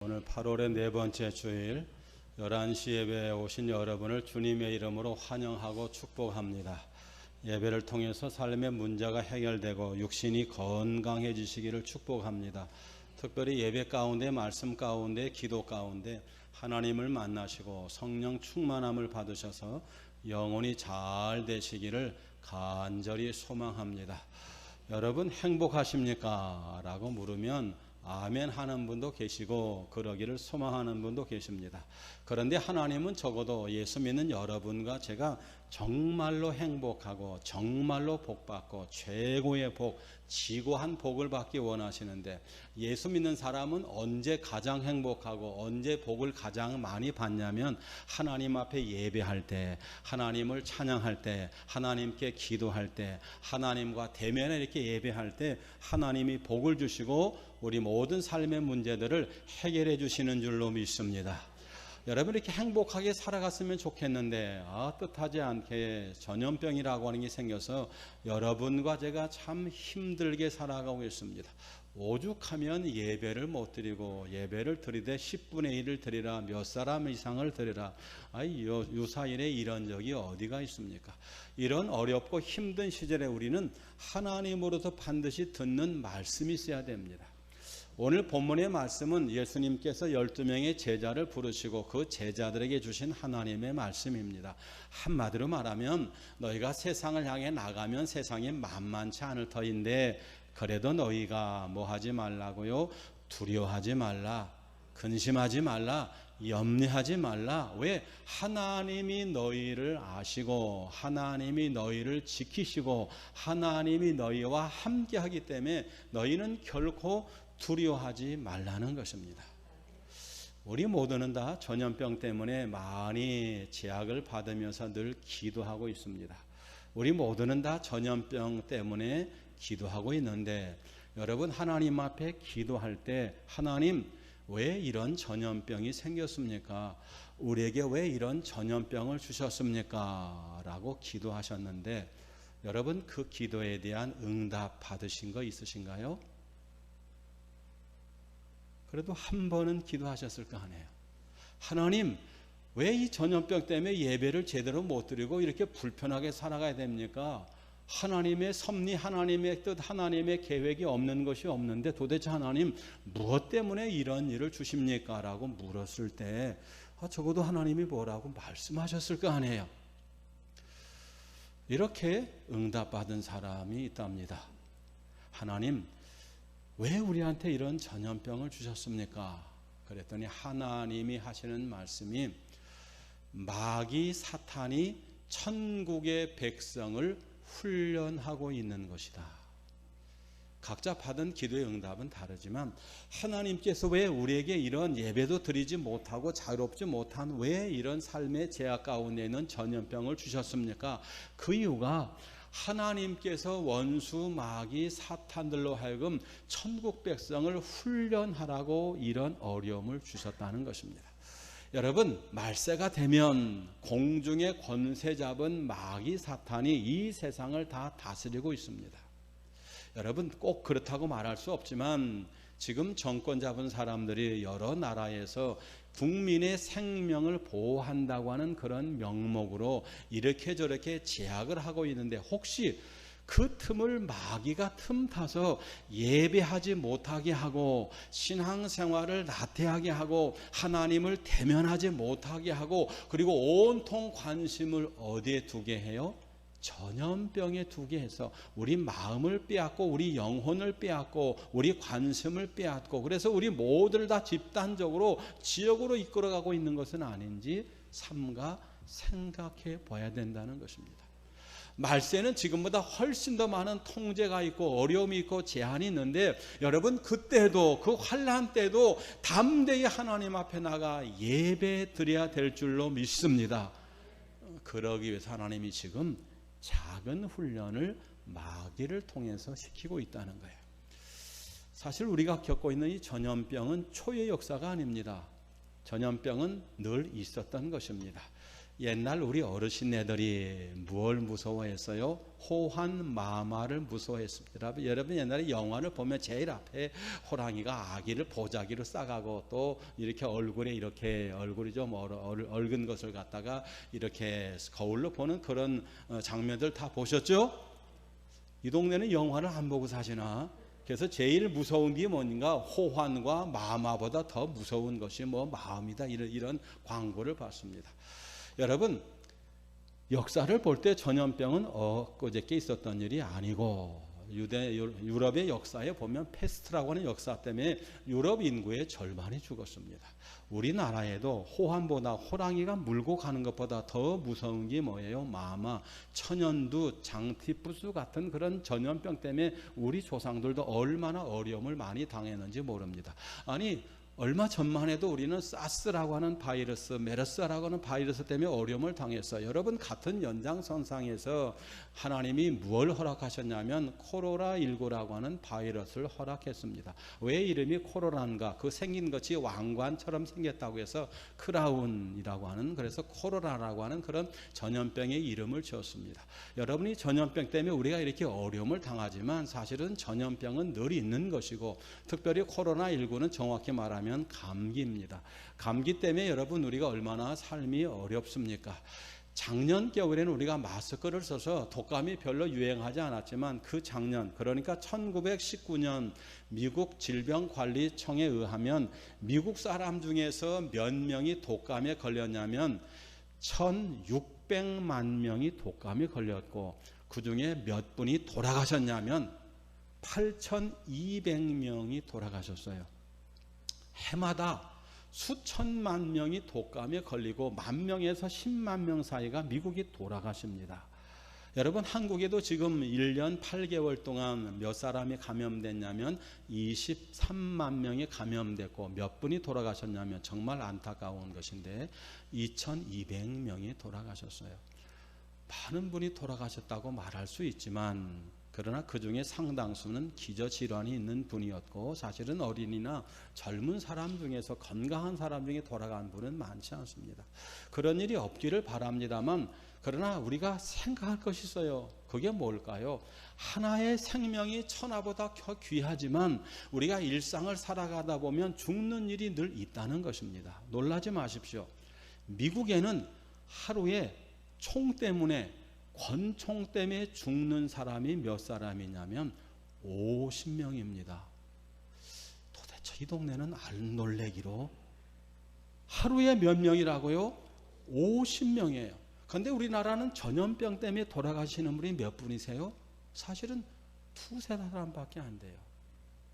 오늘 8월의 네 번째 주일 11시 예배에 오신 여러분을 주님의 이름으로 환영하고 축복합니다. 예배를 통해서 삶의 문제가 해결되고 육신이 건강해지시기를 축복합니다. 특별히 예배 가운데, 말씀 가운데, 기도 가운데 하나님을 만나시고 성령 충만함을 받으셔서 영혼이 잘 되시기를 간절히 소망합니다. 여러분 행복하십니까? 라고 물으면 아멘 하는 분도 계시고 그러기를 소망하는 분도 계십니다. 그런데 하나님은 적어도 예수 믿는 여러분과 제가 정말로 행복하고 정말로 복받고 최고의 복, 지고한 복을 받기 원하시는데, 예수 믿는 사람은 언제 가장 행복하고 언제 복을 가장 많이 받냐면 하나님 앞에 예배할 때, 하나님을 찬양할 때, 하나님께 기도할 때, 하나님과 대면에 이렇게 예배할 때 하나님이 복을 주시고 우리 모든 삶의 문제들을 해결해 주시는 줄로 믿습니다. 여러분 이렇게 행복하게 살아갔으면 좋겠는데 뜻하지 않게 전염병이라고 하는 게 생겨서 여러분과 제가 참 힘들게 살아가고 있습니다. 오죽하면 예배를 못 드리고, 예배를 드리되 10분의 1을 드리라, 몇 사람 이상을 드리라. 유사일에 이런 적이 어디가 있습니까? 이런 어렵고 힘든 시절에 우리는 하나님으로부터 반드시 듣는 말씀이 있어야 됩니다. 오늘 본문의 말씀은 예수님께서 12명의 제자를 부르시고 그 제자들에게 주신 하나님의 말씀입니다. 한마디로 말하면 너희가 세상을 향해 나가면 세상이 만만치 않을 터인데, 그래도 너희가 뭐 하지 말라고요? 두려워하지 말라, 근심하지 말라, 염려하지 말라. 왜? 하나님이 너희를 아시고 하나님이 너희를 지키시고 하나님이 너희와 함께하기 때문에 너희는 결코 두려워하지 말라는 것입니다. 우리 모두는 다 전염병 때문에 많이 제약을 받으면서 늘 기도하고 있습니다. 우리 모두는 다 전염병 때문에 기도하고 있는데, 여러분 하나님 앞에 기도할 때 하나님 왜 이런 전염병이 생겼습니까? 우리에게 왜 이런 전염병을 주셨습니까? 라고 기도하셨는데, 여러분 그 기도에 대한 응답 받으신 거 있으신가요? 그래도 한 번은 기도하셨을 거 아니에요. 하나님 왜 이 전염병 때문에 예배를 제대로 못 드리고 이렇게 불편하게 살아가야 됩니까? 하나님의 섭리, 하나님의 뜻, 하나님의 계획이 없는 것이 없는데 도대체 하나님 무엇 때문에 이런 일을 주십니까? 라고 물었을 때 적어도 하나님이 뭐라고 말씀하셨을 거 아니에요. 이렇게 응답받은 사람이 있답니다. 하나님 왜 우리한테 이런 전염병을 주셨습니까? 그랬더니 하나님이 하시는 말씀이 마귀 사탄이 천국의 백성을 훈련하고 있는 것이다. 각자 받은 기도의 응답은 다르지만 하나님께서 왜 우리에게 이런 예배도 드리지 못하고 자유롭지 못한 왜 이런 삶의 제약 가운데 있는 전염병을 주셨습니까? 그 이유가 하나님께서 원수 마귀 사탄들로 하여금 천국 백성을 훈련하라고 이런 어려움을 주셨다는 것입니다. 여러분 말세가 되면 공중의 권세 잡은 마귀 사탄이 이 세상을 다 다스리고 있습니다. 여러분 꼭 그렇다고 말할 수 없지만 지금 정권 잡은 사람들이 여러 나라에서 국민의 생명을 보호한다고 하는 그런 명목으로 이렇게 저렇게 제약을 하고 있는데, 혹시 그 틈을 마귀가 틈타서 예배하지 못하게 하고 신앙생활을 나태하게 하고 하나님을 대면하지 못하게 하고 그리고 온통 관심을 어디에 두게 해요? 전염병에 두게 해서 우리 마음을 빼앗고 우리 영혼을 빼앗고 우리 관심을 빼앗고, 그래서 우리 모두를 다 집단적으로 지역으로 이끌어가고 있는 것은 아닌지 삼가 생각해 봐야 된다는 것입니다. 말세는 지금보다 훨씬 더 많은 통제가 있고 어려움이 있고 제한이 있는데, 여러분 그때도 그 환난 때도 담대히 하나님 앞에 나가 예배 드려야 될 줄로 믿습니다. 그러기 위해서 하나님이 지금 작은 훈련을 마귀를 통해서 시키고 있다는 거예요. 사실 우리가 겪고 있는 이 전염병은 초유의 역사가 아닙니다. 전염병은 늘 있었던 것입니다. 옛날 우리 어르신네들이 뭘 무서워했어요? 호환 마마를 무서워했습니다. 여러분 옛날에 영화를 보면 제일 앞에 호랑이가 아기를 보자기로 싸가고 또 이렇게 얼굴에 이렇게 얼굴이 좀 얼근 것을 갖다가 이렇게 거울로 보는 그런 장면들 다 보셨죠? 이 동네는 영화를 안 보고 사시나? 그래서 제일 무서운 게 뭔가 호환과 마마보다 더 무서운 것이 뭐 마음이다, 이런 광고를 봤습니다. 여러분 역사를 볼 때 전염병은 엊그저께 있었던 일이 아니고 유럽의 역사에 보면 페스트라고 하는 역사 때문에 유럽 인구의 절반이 죽었습니다. 우리나라에도 호환보다 호랑이가 물고 가는 것보다 더 무서운 게 뭐예요? 마마, 천연두, 장티푸스 같은 그런 전염병 때문에 우리 조상들도 얼마나 어려움을 많이 당했는지 모릅니다. 아니 얼마 전만 해도 우리는 사스라고 하는 바이러스, 메르스라고 하는 바이러스 때문에 어려움을 당했어요. 여러분 같은 연장선상에서 하나님이 무엇을 허락하셨냐면 코로나19라고 하는 바이러스를 허락했습니다. 왜 이름이 코로나인가? 그 생긴 것이 왕관처럼 생겼다고 해서 크라운이라고 하는, 그래서 코로나라고 하는 그런 전염병의 이름을 지었습니다. 여러분이 전염병 때문에 우리가 이렇게 어려움을 당하지만 사실은 전염병은 늘 있는 것이고, 특별히 코로나19는 정확히 말하면 감기입니다. 감기 때문에 여러분 우리가 얼마나 삶이 어렵습니까? 작년 겨울에는 우리가 마스크를 써서 독감이 별로 유행하지 않았지만 그 작년, 그러니까 1919년 미국 질병관리청에 의하면 미국 사람 중에서 몇 명이 독감에 걸렸냐면 1600만 명이 독감에 걸렸고, 그 중에 몇 분이 돌아가셨냐면 8200명이 돌아가셨어요. 해마다 수천만 명이 독감에 걸리고 10,000명에서 10만 명 사이가 미국이 돌아가십니다. 여러분 한국에도 지금 1년 8개월 동안 몇 사람이 감염됐냐면 23만 명이 감염됐고, 몇 분이 돌아가셨냐면 정말 안타까운 것인데 2200명이 돌아가셨어요. 많은 분이 돌아가셨다고 말할 수 있지만, 그러나 그 중에 상당수는 기저질환이 있는 분이었고, 사실은 어린이나 젊은 사람 중에서 건강한 사람 중에 돌아간 분은 많지 않습니다. 그런 일이 없기를 바랍니다만, 그러나 우리가 생각할 것이 있어요. 그게 뭘까요? 하나의 생명이 천하보다 귀하지만 우리가 일상을 살아가다 보면 죽는 일이 늘 있다는 것입니다. 놀라지 마십시오. 미국에는 하루에 총 때문에, 권총 때문에 죽는 사람이 몇 사람이냐면 50명입니다. 도대체 이 동네는 안 놀래기로 하루에 몇 명이라고요? 50명이에요. 그런데 우리나라는 전염병 때문에 돌아가시는 분이 몇 분이세요? 사실은 두세 사람밖에 안 돼요.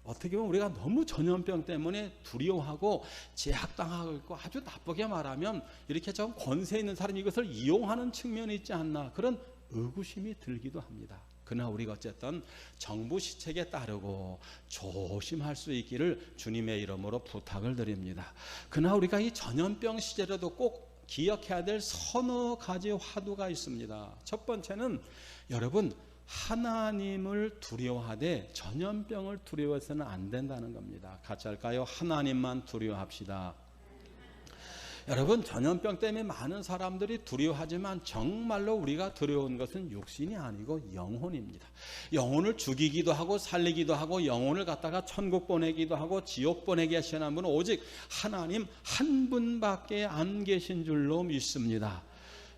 어떻게 보면 우리가 너무 전염병 때문에 두려워하고 제약당하고 있고, 아주 나쁘게 말하면 이렇게 좀 권세 있는 사람이 이것을 이용하는 측면이 있지 않나, 그런 의구심이 들기도 합니다. 그러나 우리가 어쨌든 정부 시책에 따르고 조심할 수 있기를 주님의 이름으로 부탁을 드립니다. 그러나 우리가 이 전염병 시절에도 꼭 기억해야 될 서너 가지 화두가 있습니다. 첫 번째는 여러분, 하나님을 두려워하되 전염병을 두려워해서는 안 된다는 겁니다. 같이 할까요? 하나님만 두려워합시다. 여러분 전염병 때문에 많은 사람들이 두려워하지만 정말로 우리가 두려운 것은 육신이 아니고 영혼입니다. 영혼을 죽이기도 하고 살리기도 하고 영혼을 갖다가 천국 보내기도 하고 지옥 보내게 하시는 분은 오직 하나님 한 분밖에 안 계신 줄로 믿습니다.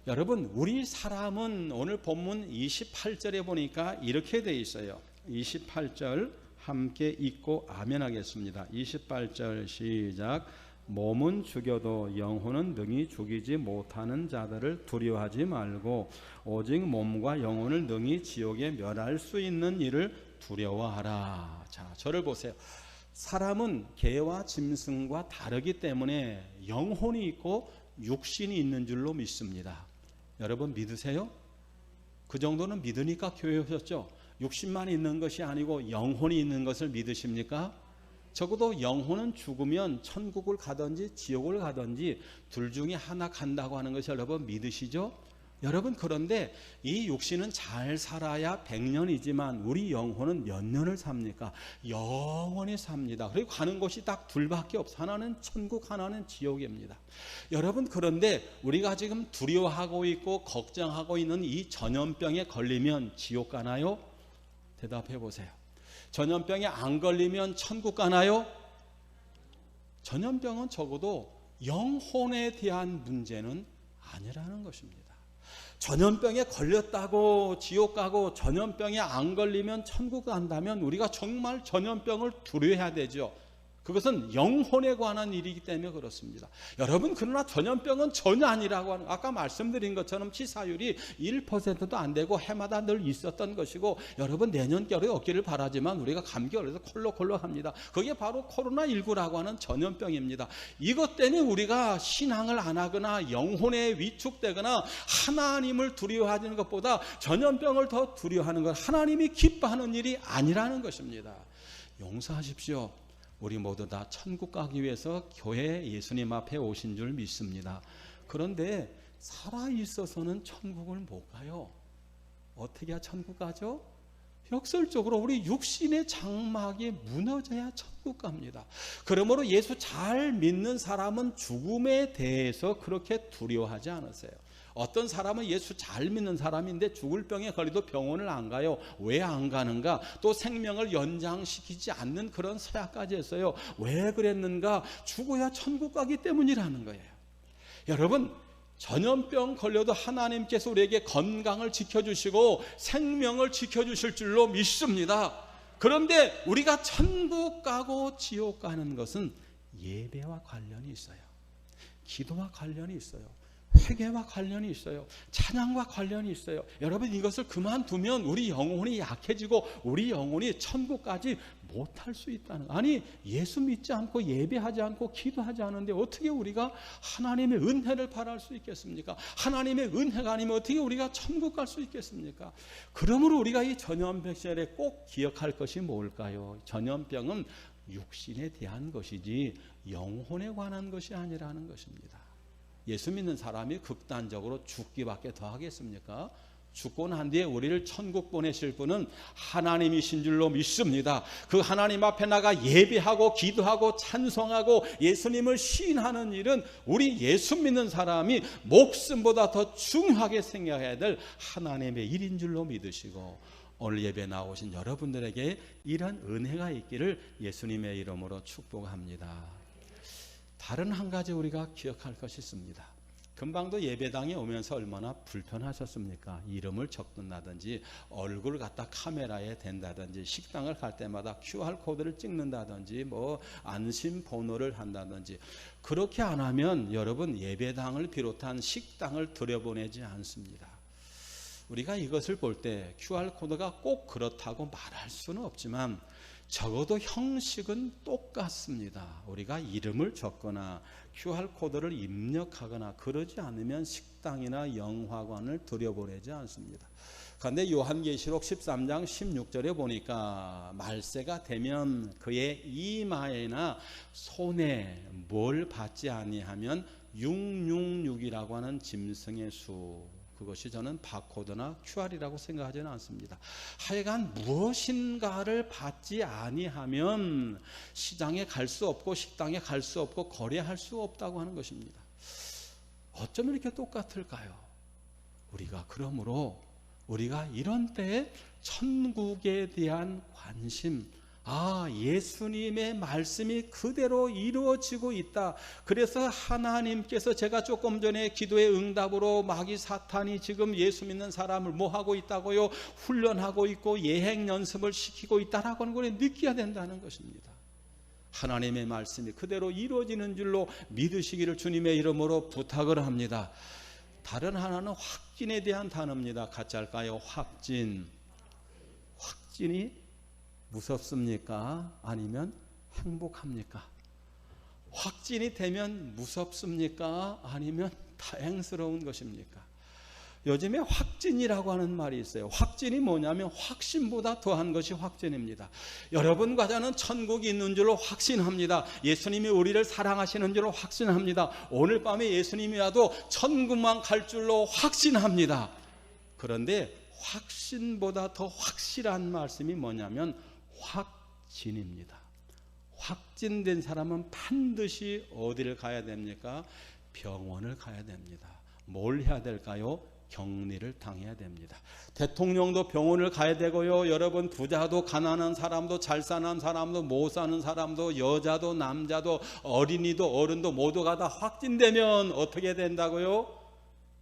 여러분 우리 사람은 오늘 본문 28절에 보니까 이렇게 돼 있어요. 28절 함께 읽고 아멘 하겠습니다. 28절 시작. 몸은 죽여도 영혼은 능히 죽이지 못하는 자들을 두려워하지 말고 오직 몸과 영혼을 능히 지옥에 멸할 수 있는 이를 두려워하라. 자, 저를 보세요. 사람은 개와 짐승과 다르기 때문에 영혼이 있고 육신이 있는 줄로 믿습니다. 여러분 믿으세요? 그 정도는 믿으니까 교회 오셨죠? 육신만 있는 것이 아니고 영혼이 있는 것을 믿으십니까? 적어도 영혼은 죽으면 천국을 가든지 지옥을 가든지 둘 중에 하나 간다고 하는 것을 여러분 믿으시죠? 여러분, 그런데 이 육신은 잘 살아야 100년이지만 우리 영혼은 몇 년을 삽니까? 영원히 삽니다. 그리고 가는 곳이 딱 둘밖에 없어. 하나는 천국, 하나는 지옥입니다. 여러분, 그런데 우리가 지금 두려워하고 있고 걱정하고 있는 이 전염병에 걸리면 지옥 가나요? 대답해 보세요. 전염병에 안 걸리면 천국 가나요? 전염병은 적어도 영혼에 대한 문제는 아니라는 것입니다. 전염병에 걸렸다고 지옥 가고 전염병에 안 걸리면 천국 간다면 우리가 정말 전염병을 두려워해야 되죠. 그것은 영혼에 관한 일이기 때문에 그렇습니다. 여러분, 그러나 전염병은 전혀 아니라고 하는, 아까 말씀드린 것처럼 치사율이 1%도 안 되고 해마다 늘 있었던 것이고, 여러분 내년결에 없기를 바라지만 우리가 감기 걸려서 콜록콜록합니다. 그게 바로 코로나19라고 하는 전염병입니다. 이것 때문에 우리가 신앙을 안 하거나 영혼에 위축되거나 하나님을 두려워하는 것보다 전염병을 더 두려워하는 것, 하나님이 기뻐하는 일이 아니라는 것입니다. 용서하십시오. 우리 모두 다 천국 가기 위해서 교회 예수님 앞에 오신 줄 믿습니다. 그런데 살아있어서는 천국을 못 가요. 어떻게 해야 천국 가죠? 역설적으로 우리 육신의 장막이 무너져야 천국 갑니다. 그러므로 예수 잘 믿는 사람은 죽음에 대해서 그렇게 두려워하지 않으세요. 어떤 사람은 예수 잘 믿는 사람인데 죽을 병에 걸려도 병원을 안 가요. 왜 안 가는가? 또 생명을 연장시키지 않는 그런 서약까지 했어요. 왜 그랬는가? 죽어야 천국 가기 때문이라는 거예요. 여러분, 전염병 걸려도 하나님께서 우리에게 건강을 지켜주시고 생명을 지켜주실 줄로 믿습니다. 그런데 우리가 천국 가고 지옥 가는 것은 예배와 관련이 있어요. 기도와 관련이 있어요. 회개와 관련이 있어요. 찬양과 관련이 있어요. 여러분, 이것을 그만두면 우리 영혼이 약해지고 우리 영혼이 천국까지 못할 수 있다는, 아니 예수 믿지 않고 예배하지 않고 기도하지 않는데 어떻게 우리가 하나님의 은혜를 바랄 수 있겠습니까? 하나님의 은혜가 아니면 어떻게 우리가 천국 갈 수 있겠습니까? 그러므로 우리가 이 전염병 시절에 꼭 기억할 것이 뭘까요? 전염병은 육신에 대한 것이지 영혼에 관한 것이 아니라는 것입니다. 예수 믿는 사람이 극단적으로 죽기밖에 더 하겠습니까? 죽고 난 뒤에 우리를 천국 보내실 분은 하나님이신 줄로 믿습니다. 그 하나님 앞에 나가 예배하고 기도하고 찬송하고 예수님을 시인하는 일은 우리 예수 믿는 사람이 목숨보다 더 중요하게 생각해야 될 하나님의 일인 줄로 믿으시고, 오늘 예배 나오신 여러분들에게 이런 은혜가 있기를 예수님의 이름으로 축복합니다. 다른 한 가지 우리가 기억할 것이 있습니다. 금방도 예배당에 오면서 얼마나 불편하셨습니까? 이름을 적는다든지 얼굴을 갖다 카메라에 댄다든지 식당을 갈 때마다 QR코드를 찍는다든지 뭐 안심 번호를 한다든지, 그렇게 안 하면 여러분 예배당을 비롯한 식당을 들여보내지 않습니다. 우리가 이것을 볼 때 QR코드가 꼭 그렇다고 말할 수는 없지만 적어도 형식은 똑같습니다. 우리가 이름을 적거나 QR코드를 입력하거나 그러지 않으면 식당이나 영화관을 들여보내지 않습니다. 그런데 요한계시록 13장 16절에 보니까 말세가 되면 그의 이마에나 손에 뭘 받지 아니하면 666이라고 하는 짐승의 수, 그것이 저는 바코드나 QR이라고 생각하지는 않습니다. 하여간 무엇인가를 받지 아니하면 시장에 갈 수 없고 식당에 갈 수 없고 거래할 수 없다고 하는 것입니다. 어쩜 이렇게 똑같을까요? 우리가 그러므로 우리가 이런 때에 천국에 대한 관심, 예수님의 말씀이 그대로 이루어지고 있다. 그래서 하나님께서, 제가 조금 전에 기도의 응답으로 마귀 사탄이 지금 예수 믿는 사람을 뭐 하고 있다고요? 훈련하고 있고 예행 연습을 시키고 있다라고 하는 걸 느껴야 된다는 것입니다. 하나님의 말씀이 그대로 이루어지는 줄로 믿으시기를 주님의 이름으로 부탁을 합니다. 다른 하나는 확진에 대한 단어입니다. 같이 할까요? 확진. 확진이 무섭습니까? 아니면 행복합니까? 확진이 되면 무섭습니까? 아니면 다행스러운 것입니까? 요즘에 확진이라고 하는 말이 있어요. 확진이 뭐냐면 확신보다 더한 것이 확진입니다. 여러분과 저는 천국이 있는 줄로 확신합니다. 예수님이 우리를 사랑하시는 줄로 확신합니다. 오늘 밤에 예수님이 와도 천국만 갈 줄로 확신합니다. 그런데 확신보다 더 확실한 말씀이 뭐냐면 확진입니다. 확진된 사람은 반드시 어디를 가야 됩니까? 병원을 가야 됩니다. 뭘 해야 될까요? 격리를 당해야 됩니다. 대통령도 병원을 가야 되고요. 여러분 부자도 가난한 사람도 잘 사는 사람도 못 사는 사람도 여자도 남자도 어린이도 어른도 모두가 다 확진되면 어떻게 된다고요?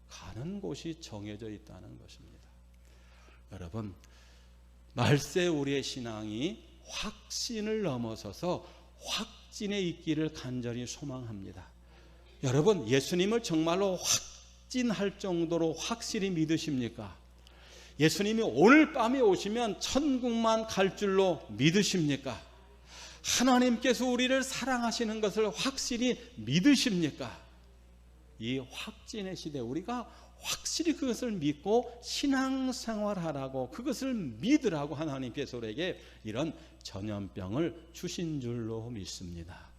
가는 곳이 정해져 있다는 것입니다. 여러분 말세 우리의 신앙이 확신을 넘어서서 확진에 있기를 간절히 소망합니다. 여러분 예수님을 정말로 확진할 정도로 확실히 믿으십니까? 예수님이 오늘 밤에 오시면 천국만 갈 줄로 믿으십니까? 하나님께서 우리를 사랑하시는 것을 확실히 믿으십니까? 이 확진의 시대 우리가 확실히 그것을 믿고 신앙생활하라고 그것을 믿으라고 하나님께서 우리에게 이런 전염병을 주신 줄로 믿습니다.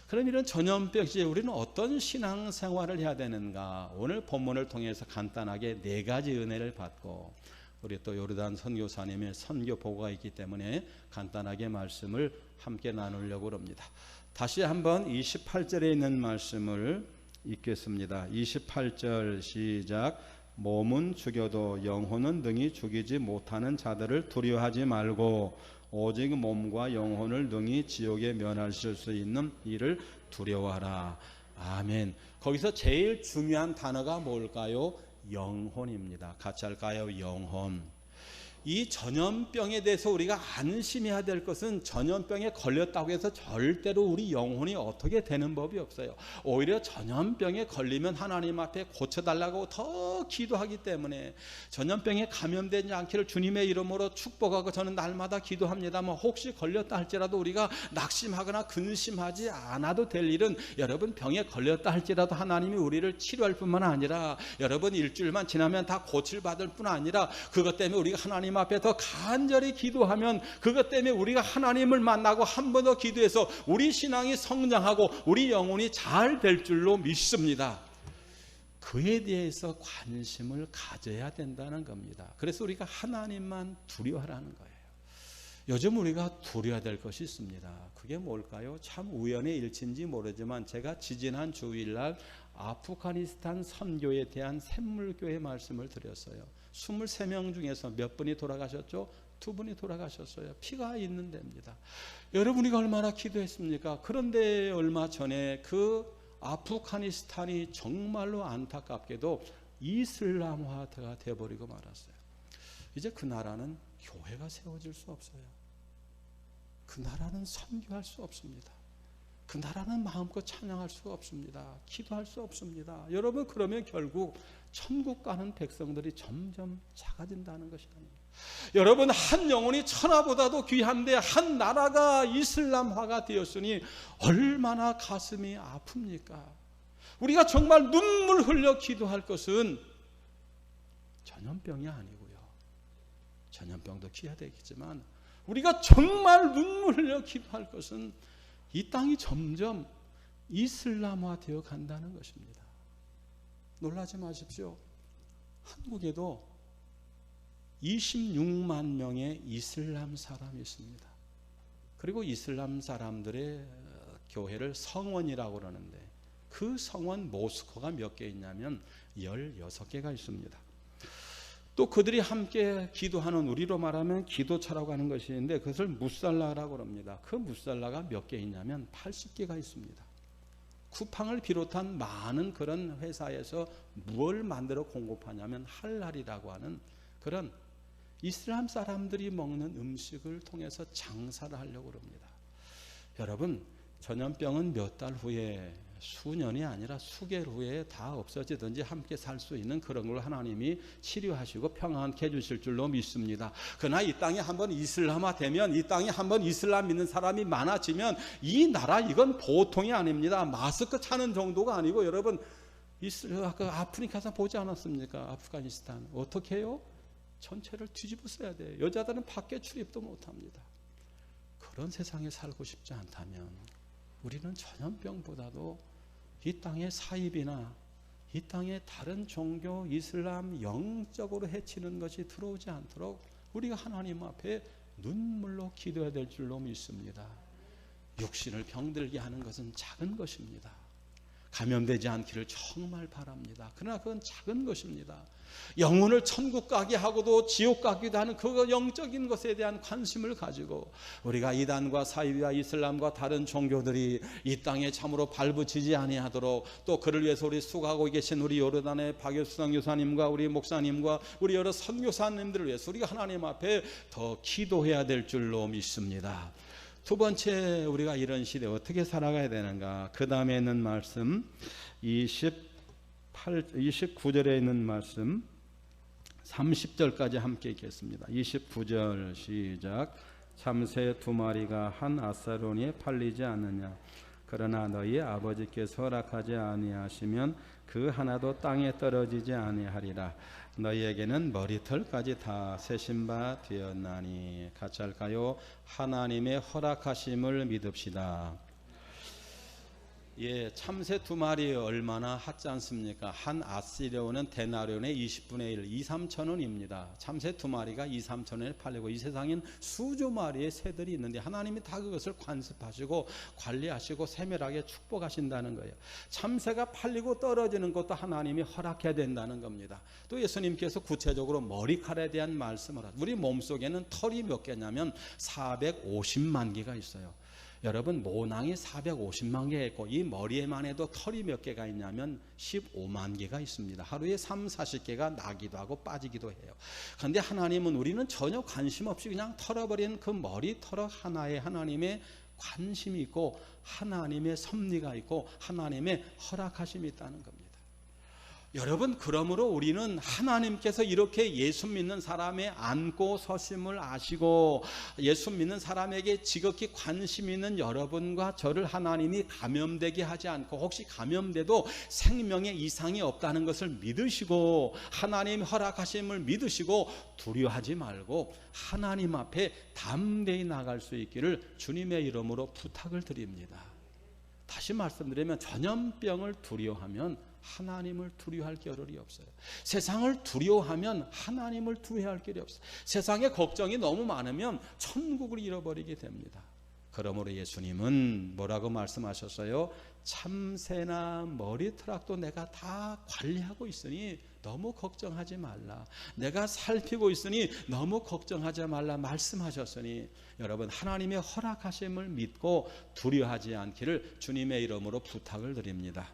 그럼 이런 전염병 시대에 우리는 어떤 신앙생활을 해야 되는가? 오늘 본문을 통해서 간단하게 4가지 은혜를 받고 우리 또 요르단 선교사님의 선교 보고가 있기 때문에 간단하게 말씀을 함께 나누려고 합니다. 다시 한번 28절에 있는 말씀을 읽겠습니다. 28절 시작. 몸은 죽여도 영혼은 능히 죽이지 못하는 자들을 두려워하지 말고 오직 몸과 영혼을 능히 지옥에 면하실 수 있는 이를 두려워하라. 아멘. 거기서 제일 중요한 단어가 뭘까요? 영혼입니다. 같이 할까요? 영혼. 이 전염병에 대해서 우리가 안심해야 될 것은 전염병에 걸렸다고 해서 절대로 우리 영혼이 어떻게 되는 법이 없어요. 오히려 전염병에 걸리면 하나님 앞에 고쳐달라고 더 기도하기 때문에 전염병에 감염되지 않기를 주님의 이름으로 축복하고 저는 날마다 기도합니다만 혹시 걸렸다 할지라도 우리가 낙심하거나 근심하지 않아도 될 일은 여러분 병에 걸렸다 할지라도 하나님이 우리를 치료할 뿐만 아니라 여러분 일주일만 지나면 다 고칠받을 뿐 아니라 그것 때문에 우리가 하나님 앞에 더 간절히 기도하면 그것 때문에 우리가 하나님을 만나고 한 번 더 기도해서 우리 신앙이 성장하고 우리 영혼이 잘 될 줄로 믿습니다. 그에 대해서 관심을 가져야 된다는 겁니다. 그래서 우리가 하나님만 두려워하라는 거예요. 요즘 우리가 두려워야 될 것이 있습니다. 그게 뭘까요? 참 우연의 일치인지 모르지만 제가 지지난 주일날 아프가니스탄 선교에 대한 샘물교회 말씀을 드렸어요. 23명 중에서 몇 분이 돌아가셨죠? 2분이 돌아가셨어요. 피가 있는 데입니다. 여러분이 얼마나 기도했습니까? 그런데 얼마 전에 그 아프가니스탄이 정말로 안타깝게도 이슬람화가 되어버리고 말았어요. 이제 그 나라는 교회가 세워질 수 없어요. 그 나라는 선교할 수 없습니다. 그 나라는 마음껏 찬양할 수 없습니다. 기도할 수 없습니다. 여러분 그러면 결국 천국 가는 백성들이 점점 작아진다는 것이 아닙니다. 여러분 한 영혼이 천하보다도 귀한데 한 나라가 이슬람화가 되었으니 얼마나 가슴이 아픕니까? 우리가 정말 눈물 흘려 기도할 것은 전염병이 아니고요. 전염병도 기해야 되겠지만 우리가 정말 눈물 흘려 기도할 것은 이 땅이 점점 이슬람화 되어 간다는 것입니다. 놀라지 마십시오. 한국에도 26만 명의 이슬람 사람이 있습니다. 그리고 이슬람 사람들의 교회를 성원이라고 그러는데 그 성원 모스크가 몇 개 있냐면 16개가 있습니다. 또 그들이 함께 기도하는 우리로 말하면 기도처라고 하는 것이 있는데 그것을 무살라라고 합니다. 그 무살라가 몇 개 있냐면 80개가 있습니다. 쿠팡을 비롯한 많은 그런 회사에서 무엇을 만들어 공급하냐면 할랄이라고 하는 그런 이슬람 사람들이 먹는 음식을 통해서 장사를 하려고 합니다. 여러분 전염병은 몇 달 후에 수년이 아니라 수개월 후에 다 없어지든지 함께 살 수 있는 그런 걸 하나님이 치료하시고 평안케 해주실 줄로 믿습니다. 그러나 이 땅이 한번 이슬람화 되면 이 땅이 한번 이슬람 믿는 사람이 많아지면 이 나라 이건 보통이 아닙니다. 마스크 차는 정도가 아니고 여러분 아프리카에서 보지 않았습니까? 아프가니스탄 어떻게 해요? 전체를 뒤집어 써야 돼요. 여자들은 밖에 출입도 못합니다. 그런 세상에 살고 싶지 않다면 우리는 전염병보다도 이 땅의 사입이나 이 땅의 다른 종교, 이슬람 영적으로 해치는 것이 들어오지 않도록 우리가 하나님 앞에 눈물로 기도해야 될 줄로 믿습니다. 육신을 병들게 하는 것은 작은 것입니다. 감염되지 않기를 정말 바랍니다. 그러나 그건 작은 것입니다. 영혼을 천국 가게 하고도 지옥 가기도 하는 그 영적인 것에 대한 관심을 가지고 우리가 이단과 사이비와 이슬람과 다른 종교들이 이 땅에 참으로 발붙이지 아니하도록, 또 그를 위해서 우리 수고하고 계신 우리 요르단의 박효수상 교사님과 우리 목사님과 우리 여러 선교사님들을 위해서 우리가 하나님 앞에 더 기도해야 될 줄로 믿습니다. 두 번째, 우리가 이런 시대에 어떻게 살아가야 되는가? 그 다음에 있는 말씀 29절에 있는 말씀 30절까지 함께 읽겠습니다. 29절 시작. 참새 2마리가 한 아사로니에 팔리지 않느냐? 그러나 너희 아버지께서 허락하지 아니하시면 그 하나도 땅에 떨어지지 아니하리라. 너희에게는 머리털까지 다 세신 바 되었나니. 같이 할까요? 하나님의 허락하심을 믿읍시다. 예, 참새 2마리 얼마나 하지 않습니까? 한 아시리온은 데나리온의 20분의 1, 2, 3천 원입니다. 참새 2마리가 2, 3천 원에 팔리고, 이 세상엔 수조 마리의 새들이 있는데 하나님이 다 그것을 관습하시고 관리하시고 세밀하게 축복하신다는 거예요. 참새가 팔리고 떨어지는 것도 하나님이 허락해야 된다는 겁니다. 또 예수님께서 구체적으로 머리칼에 대한 말씀을 하셨어요. 우리 몸속에는 털이 몇 개냐면 450만 개가 있어요. 여러분, 모낭이 450만 개 있고 이 머리에만 해도 털이 몇 개가 있냐면 15만 개가 있습니다. 하루에 3, 40개가 나기도 하고 빠지기도 해요. 그런데 하나님은, 우리는 전혀 관심 없이 그냥 털어버린 그 머리털 하나에 하나님의 관심이 있고 하나님의 섭리가 있고 하나님의 허락하심이 있다는 겁니다. 여러분, 그러므로 우리는 하나님께서 이렇게 예수 믿는 사람의 안고 서심을 아시고 예수 믿는 사람에게 지극히 관심 있는 여러분과 저를 하나님이 감염되게 하지 않고, 혹시 감염돼도 생명에 이상이 없다는 것을 믿으시고 하나님 허락하심을 믿으시고 두려워하지 말고 하나님 앞에 담대히 나갈 수 있기를 주님의 이름으로 부탁을 드립니다. 다시 말씀드리면, 전염병을 두려워하면 하나님을 두려워할 겨를이 없어요. 세상을 두려워하면 하나님을 두려워할 길이 없어요. 세상에 걱정이 너무 많으면 천국을 잃어버리게 됩니다. 그러므로 예수님은 뭐라고 말씀하셨어요? 참새나 머리털락도 내가 다 관리하고 있으니 너무 걱정하지 말라. 내가 살피고 있으니 너무 걱정하지 말라 말씀하셨으니, 여러분, 하나님의 허락하심을 믿고 두려워하지 않기를 주님의 이름으로 부탁을 드립니다.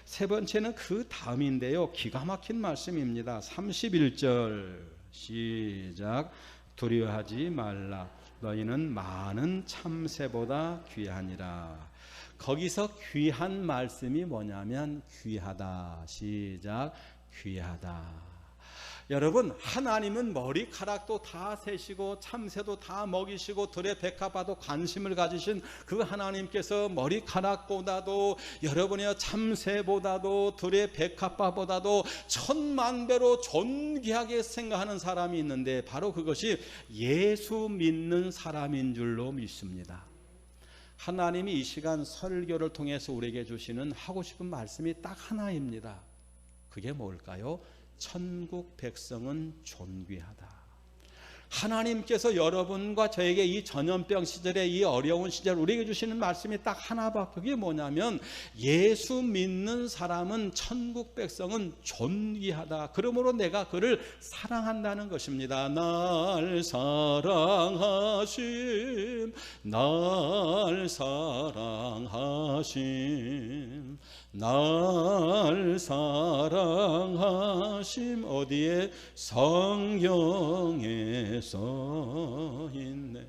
세 번째는 그 다음인데요, 기가 막힌 말씀입니다. 31절 시작. 두려워하지 말라. 너희는 많은 참새보다 귀하니라. 거기서 귀한 말씀이 뭐냐면 귀하다. 시작. 귀하다. 여러분, 하나님은 머리카락도 다 세시고 참새도 다 먹이시고 들의 백합화도 관심을 가지신 그 하나님께서 머리카락보다도, 여러분이요, 참새보다도 들의 백합화보다도 천만 배로 존귀하게 생각하는 사람이 있는데, 바로 그것이 예수 믿는 사람인 줄로 믿습니다. 하나님이 이 시간 설교를 통해서 우리에게 주시는 하고 싶은 말씀이 딱 하나입니다. 그게 뭘까요? 천국 백성은 존귀하다. 하나님께서 여러분과 저에게 이 전염병 시절에, 이 어려운 시절 우리에게 주시는 말씀이 딱 하나밖에, 그게 뭐냐면 예수 믿는 사람은, 천국 백성은 존귀하다. 그러므로 내가 그를 사랑한다는 것입니다. 날 사랑하심, 날 사랑하심, 날 사랑하심. 어디에? 성경에 써 있네.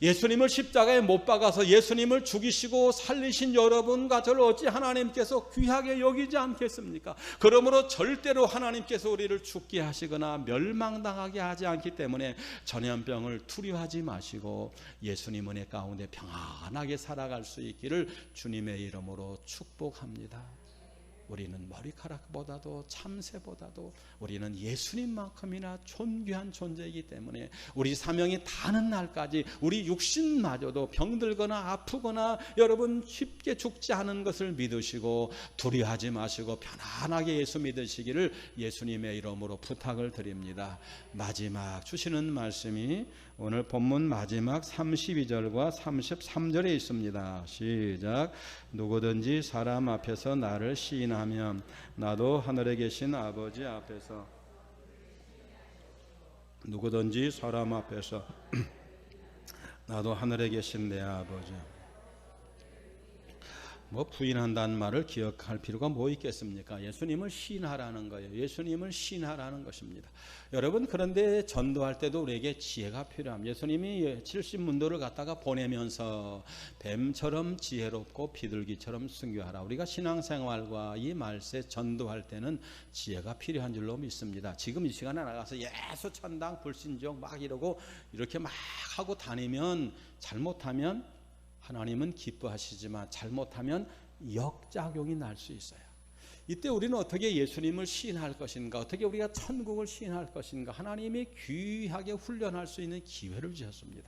예수님을 십자가에 못 박아서 예수님을 죽이시고 살리신 여러분과 저를 어찌 하나님께서 귀하게 여기지 않겠습니까? 그러므로 절대로 하나님께서 우리를 죽게 하시거나 멸망당하게 하지 않기 때문에 전염병을 두려워하지 마시고 예수님 은혜 가운데 평안하게 살아갈 수 있기를 주님의 이름으로 축복합니다. 우리는 머리카락보다도 참새보다도 우리는 예수님만큼이나 존귀한 존재이기 때문에 우리 사명이 다하는 날까지 우리 육신마저도 병들거나 아프거나 여러분 쉽게 죽지 않은 것을 믿으시고 두려워하지 마시고 편안하게 예수 믿으시기를 예수님의 이름으로 부탁을 드립니다. 마지막 주시는 말씀이 오늘 본문 마지막 32절과 33절에 있습니다. 시작. 누구든지 사람 앞에서 나를 시인하면 나도 하늘에 계신 아버지 앞에서 누구든지 사람 앞에서 나도 하늘에 계신 내 아버지. 부인한다는 말을 기억할 필요가 뭐 있겠습니까? 예수님을 시인하라는 거예요. 예수님을 시인하라는 것입니다. 여러분, 그런데 전도할 때도 우리에게 지혜가 필요합니다. 예수님이 70문도를 갖다가 보내면서 뱀처럼 지혜롭고 비둘기처럼 순교하라. 우리가 신앙생활과 이 말세 전도할 때는 지혜가 필요한 줄로 믿습니다. 지금 이 시간에 나가서 예수 천당 불신종 막 이러고 이렇게 막 하고 다니면 잘못하면 하나님은 기뻐하시지만 잘못하면 역작용이 날 수 있어요. 이때 우리는 어떻게 예수님을 시인할 것인가, 어떻게 우리가 천국을 시인할 것인가, 하나님이 귀하게 훈련할 수 있는 기회를 주셨습니다.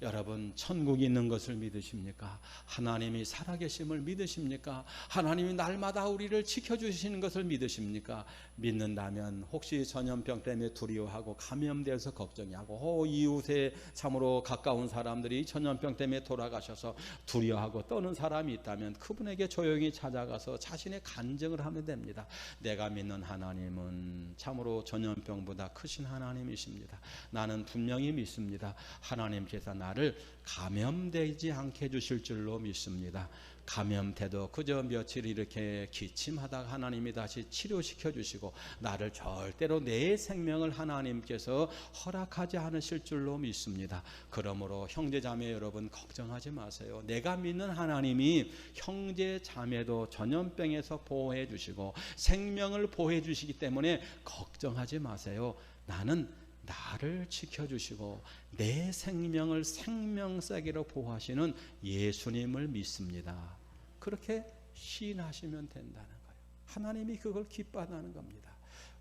여러분, 천국이 있는 것을 믿으십니까? 하나님이 살아계심을 믿으십니까? 하나님이 날마다 우리를 지켜주시는 것을 믿으십니까? 믿는다면 혹시 전염병 때문에 두려워하고 감염되어서 걱정하고 이웃에 참으로 가까운 사람들이 전염병 때문에 돌아가셔서 두려워하고 떠는 사람이 있다면 그분에게 조용히 찾아가서 자신의 간증을 하면 됩니다. 내가 믿는 하나님은 참으로 전염병보다 크신 하나님이십니다. 나는 분명히 믿습니다. 하나님께서 나를 감염되지 않게 해주실 줄로 믿습니다. 감염돼도 그저 며칠 이렇게 기침하다가 하나님이 다시 치료시켜 주시고 나를 절대로 내 생명을 하나님께서 허락하지 않으실 줄로 믿습니다. 그러므로 형제자매 여러분, 걱정하지 마세요. 내가 믿는 하나님이 형제자매도 전염병에서 보호해 주시고 생명을 보호해 주시기 때문에 걱정하지 마세요. 나는 나를 지켜주시고 내 생명을 생명세계로 보호하시는 예수님을 믿습니다. 그렇게 시인하시면 된다는 거예요. 하나님이 그걸 기뻐하는 겁니다.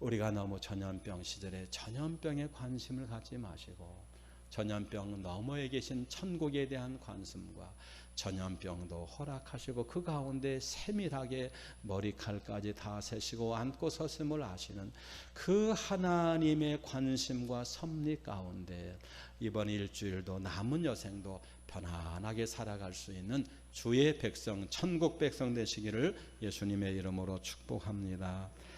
우리가 너무 전염병 시절에 전염병에 관심을 갖지 마시고 전염병 너머에 계신 천국에 대한 관심과 전염병도 허락하시고 그 가운데 세밀하게 머리칼까지 다 세시고 앉고 서심을 아시는 그 하나님의 관심과 섭리 가운데 이번 일주일도 남은 여생도 편안하게 살아갈 수 있는 주의 백성, 천국 백성 되시기를 예수님의 이름으로 축복합니다.